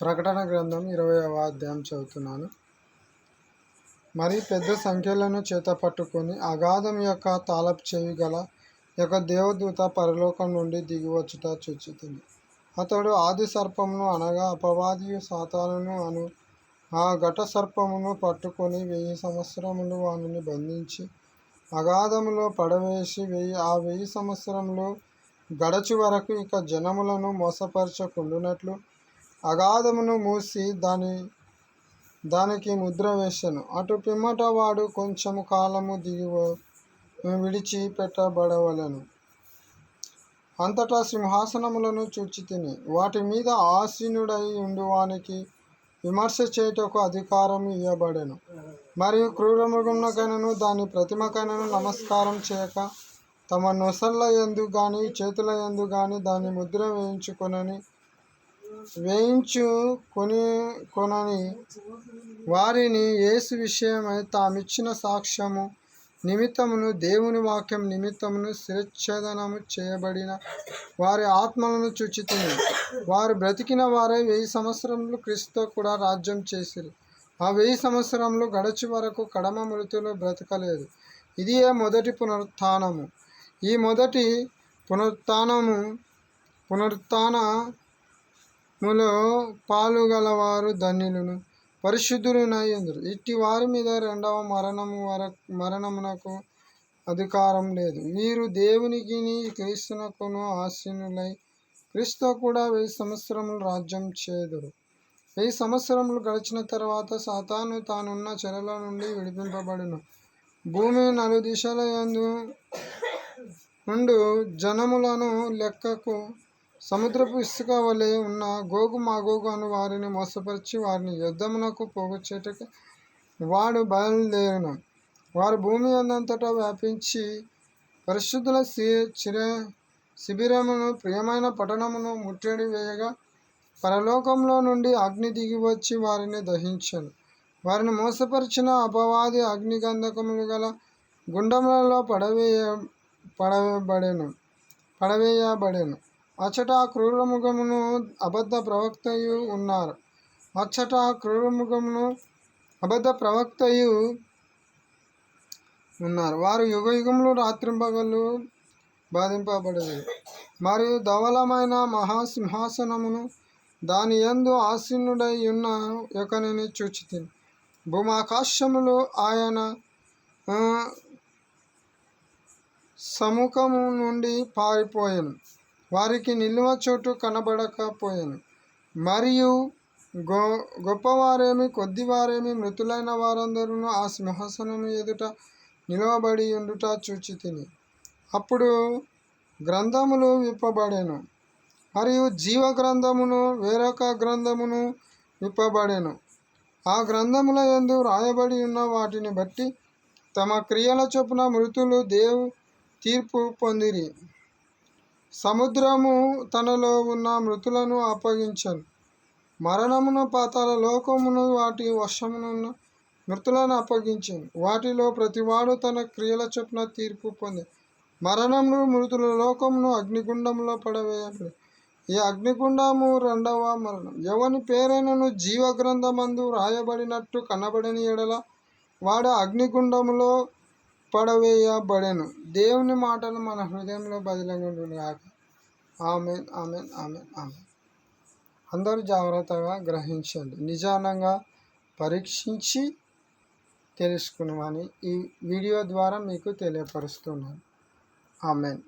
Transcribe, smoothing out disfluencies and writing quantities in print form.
ప్రకటన గ్రంథం 20వ అధ్యాయం చదువుతున్నాను. మరి పెద్ద సంఖ్యలను చేత పట్టుకొని అగాధం యొక్క తాళపు చెవి గల యొక్క దేవదూత పరలోకం నుండి దిగివచ్చుట చూచితిని. అతడు ఆది సర్పమును అనగా అపవాదియు సాతానును అను ఆ ఘట సర్పమును పట్టుకొని 1000 సంవత్సరములు వానిని బంధించి అగాధములో పడవేసి 1000 సంవత్సరములు గడచి వరకు ఇక జనములను మోసపరచకుండునట్లు అగాధమును మూసి దానికి ముద్ర వేసెను. అటు పిమ్మట వాడు కొంచెము కాలము విడిచి పెట్టబడవలెను. అంతటా సింహాసనములను చూచితిని. వాటి మీద ఆసీనుడై ఉండువానికి విమర్శ చేయుటకు అధికారము ఇయ్యబడెను. మరియు క్రూరమృగమునకైనను దాని ప్రతిమకైనను నమస్కారం చేయక తమ నొసళ్ళ యందు గాని చేతుల యందు గాని దాని ముద్ర వేయించుకొనని వారిని యేసు విషయమై తామిచ్చిన సాక్ష్యము నిమిత్తమును దేవుని వాక్యం నిమిత్తమును శిరచ్ఛేదనము చేయబడిన వారి ఆత్మలను చూచితిని. వారు బ్రతికిన వారే 1000 సంవత్సరములు క్రీస్తుతో కూడా రాజ్యం చేసిరి. ఆ 1000 సంవత్సరములు గడచి వరకు కడమ మృతులు బ్రతకలేదు. ఇదియే మొదటి పునరుత్థానము. ఈ మొదటి పునరుత్థానములో పాలుగలవారు ధన్యులను పరిశుద్ధులనై ఉందురు. ఇట్టి వారి మీద రెండవ మరణమునకు అధికారం లేదు. వీరు దేవునికిని క్రీస్తునకును ఆసీనులై క్రీస్తుతో కూడా 1000 సంవత్సరములు రాజ్యం చేయుదురు. 1000 సంవత్సరములు గడిచిన తర్వాత సాతాను తానున్న చెరల నుండి విడిపింపబడును. భూమి నలుదిశలయందు నుండు జనములను లెక్కకు సముద్రపు ఇసుక వలె ఉన్న గోగు మాగోగు అను వారిని మోసపరిచి వారిని యుద్ధమునకు పోగొచ్చుటకు వాడు బయలుదేరును. వారు భూమి అందంతటా వ్యాపించి పరిశుద్ధుల శిబిరమును ప్రియమైన పట్టణమును ముట్టడి వేయగా పరలోకంలో నుండి అగ్ని దిగి వచ్చి వారిని దహించెను. వారిని మోసపరిచిన అపవాది అగ్ని గంధకములు గల గుండములలో పడవేయబడెను. అచ్చట క్రూరమృగమును అబద్ధ ప్రవక్తయు ఉన్నారు. వారు యుగయుగములు రాత్రింపగళ్ళు బాధింపబడేది. మరియు ధవలమైన మహాసింహాసనమును దాని యందు ఆసీనుడై ఉన్న యొక్కనిని చూచితిని. భూమాకాశములు ఆయన సముఖము నుండి పారిపోయెను. వారికి నిలువ చోటు కనబడకపోయెను. మరియు గొప్పవారేమి కొద్దివారేమి మృతులైన వారందరూ ఆ సింహాసనము ఎదుట నిలువబడి ఉండుట చూచితిని. అప్పుడు గ్రంథములు విప్పబడెను. మరియు జీవ గ్రంథమును వేరొక గ్రంథమును విప్పబడెను. ఆ గ్రంథముల యందు రాయబడి ఉన్న వాటిని బట్టి తమ క్రియల చొప్పున మృతులు తీర్పు పొందిరి. సముద్రము తనలో ఉన్న మృతులను అప్పగించెను. మరణమును పాతాళ లోకమును వాటి వశమునున్న మృతులను అప్పగించెను. వాటిలో ప్రతివాడు తన క్రియల చొప్పున తీర్పు పొంది మరణమును మృతుల లోకమును అగ్నిగుండములో పడవేయబడి. ఈ అగ్నిగుండము రెండవ మరణం. ఎవని పేరైనను జీవ గ్రంథమందు రాయబడినట్టు కనబడని ఎడల వాడు అగ్నిగుండములో పడవేయబడెను. దేవుని మాటలు మన హృదయంలో బదిలంగుగాక. Amen, amen, amen, amen. అందరూ జాగ్రత్తగా గ్రహించండి. నిజానంగా పరీక్షించి తెలుసుకున్నామని ఈ వీడియో ద్వారా మీకు తెలియపరుస్తున్నాను. ఆమెన్.